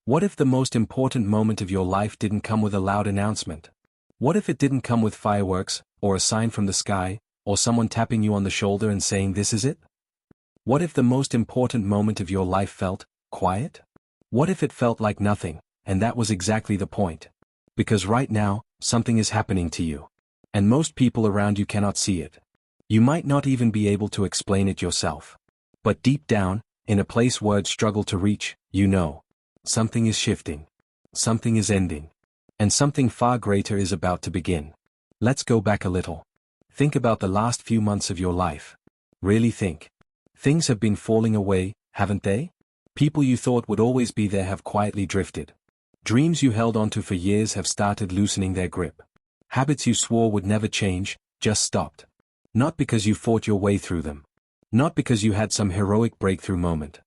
What if the most important moment of your life didn't come with a loud announcement? What if it didn't come with fireworks, or a sign from the sky, or someone tapping you on the shoulder and saying this is it? What if the most important moment of your life felt quiet? What if it felt like nothing, and that was exactly the point? Because right now, something is happening to you. And most people around you cannot see it. You might not even be able to explain it yourself. But deep down, in a place words struggle to reach, you know. Something is shifting. Something is ending. And something far greater is about to begin. Let's go back a little. Think about the last few months of your life. Really think. Things have been falling away, haven't they? People you thought would always be there have quietly drifted. Dreams you held onto for years have started loosening their grip. Habits you swore would never change, just stopped. Not because you fought your way through them. Not because you had some heroic breakthrough moment.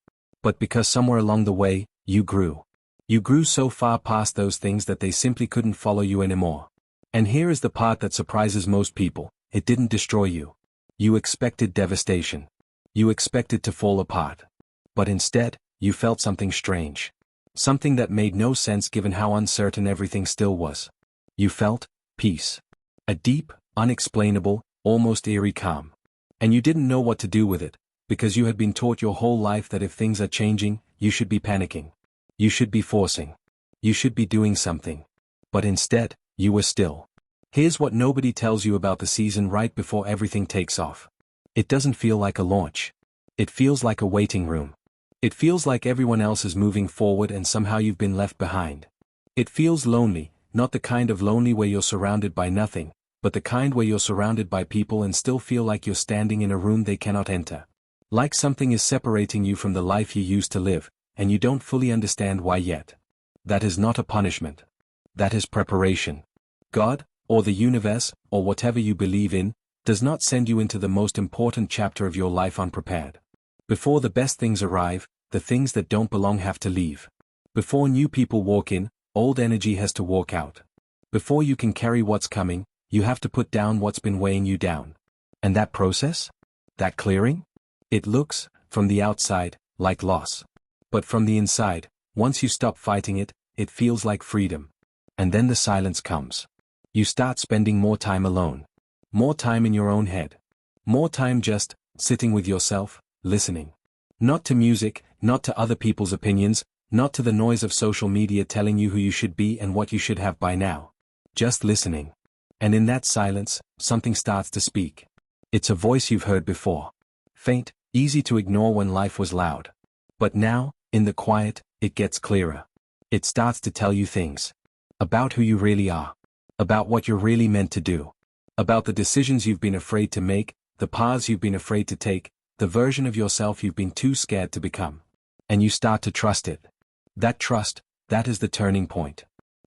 But because somewhere along the way, you grew. You grew so far past those things that they simply couldn't follow you anymore. And here is the part that surprises most people: it didn't destroy you. You expected devastation. You expected to fall apart. But instead, you felt something strange. Something that made no sense given how uncertain everything still was. You felt peace. A deep, unexplainable, almost eerie calm. And you didn't know what to do with it, because you had been taught your whole life that if things are changing, you should be panicking. You should be forcing. You should be doing something. But instead, you were still. Here's what nobody tells you about the season right before everything takes off. It doesn't feel like a launch. It feels like a waiting room. It feels like everyone else is moving forward and somehow you've been left behind. It feels lonely, not the kind of lonely where you're surrounded by nothing, but the kind where you're surrounded by people and still feel like you're standing in a room they cannot enter. Like something is separating you from the life you used to live, and you don't fully understand why yet. That is not a punishment. That is preparation. God, or the universe, or whatever you believe in, does not send you into the most important chapter of your life unprepared. Before the best things arrive, the things that don't belong have to leave. Before new people walk in, old energy has to walk out. Before you can carry what's coming, you have to put down what's been weighing you down. And that process? That clearing? It looks, from the outside, like loss. But from the inside, once you stop fighting it, it feels like freedom. And then the silence comes. You start spending more time alone. More time in your own head. More time just sitting with yourself, listening. Not to music, not to other people's opinions, not to the noise of social media telling you who you should be and what you should have by now. Just listening. And in that silence, something starts to speak. It's a voice you've heard before. Faint, easy to ignore when life was loud. But now, in the quiet, it gets clearer. It starts to tell you things. About who you really are. About what you're really meant to do. About the decisions you've been afraid to make, the paths you've been afraid to take, the version of yourself you've been too scared to become. And you start to trust it. That trust, that is the turning point.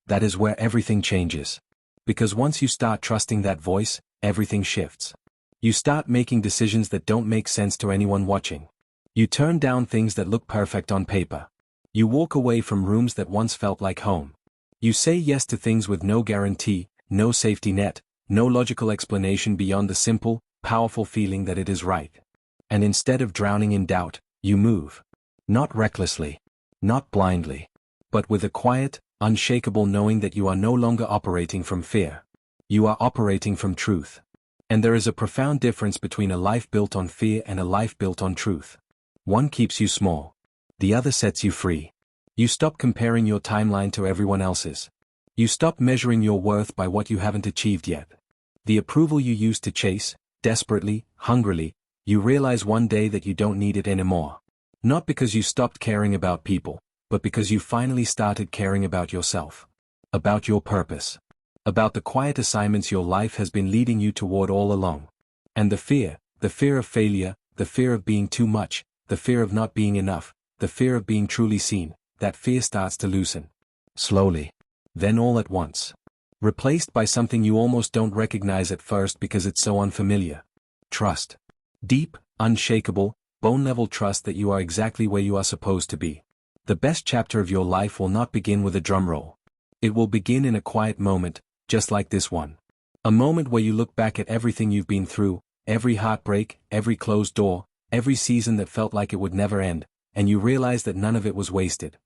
That is where everything changes. Because once you start trusting that voice, everything shifts. You start making decisions that don't make sense to anyone watching. You turn down things that look perfect on paper. You walk away from rooms that once felt like home. You say yes to things with no guarantee, no safety net, no logical explanation beyond the simple, powerful feeling that it is right. And instead of drowning in doubt, you move. Not recklessly. Not blindly. But with a quiet, unshakable knowing that you are no longer operating from fear. You are operating from truth. And there is a profound difference between a life built on fear and a life built on truth. One keeps you small. The other sets you free. You stop comparing your timeline to everyone else's. You stop measuring your worth by what you haven't achieved yet. The approval you used to chase, desperately, hungrily, you realize one day that you don't need it anymore. Not because you stopped caring about people, but because you finally started caring about yourself. About your purpose. About the quiet assignments your life has been leading you toward all along. And the fear of failure, the fear of being too much, the fear of not being enough, the fear of being truly seen, that fear starts to loosen. Slowly. Then all at once. Replaced by something you almost don't recognize at first because it's so unfamiliar. Trust. Deep, unshakable, bone-level trust that you are exactly where you are supposed to be. The best chapter of your life will not begin with a drum roll. It will begin in a quiet moment, just like this one. A moment where you look back at everything you've been through, every heartbreak, every closed door, every season that felt like it would never end, and you realize that none of it was wasted.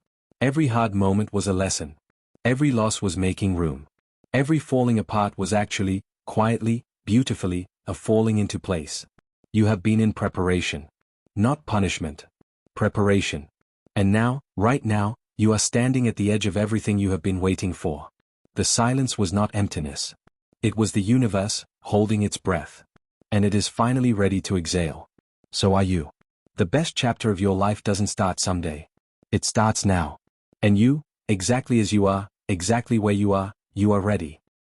Every hard moment was a lesson. Every loss was making room. Every falling apart was actually, quietly, beautifully, a falling into place. You have been in preparation. Not punishment. Preparation. And now, right now, you are standing at the edge of everything you have been waiting for. The silence was not emptiness. It was the universe, holding its breath. And it is finally ready to exhale. So are you. The best chapter of your life doesn't start someday. It starts now. And you, exactly as you are, exactly where you are ready.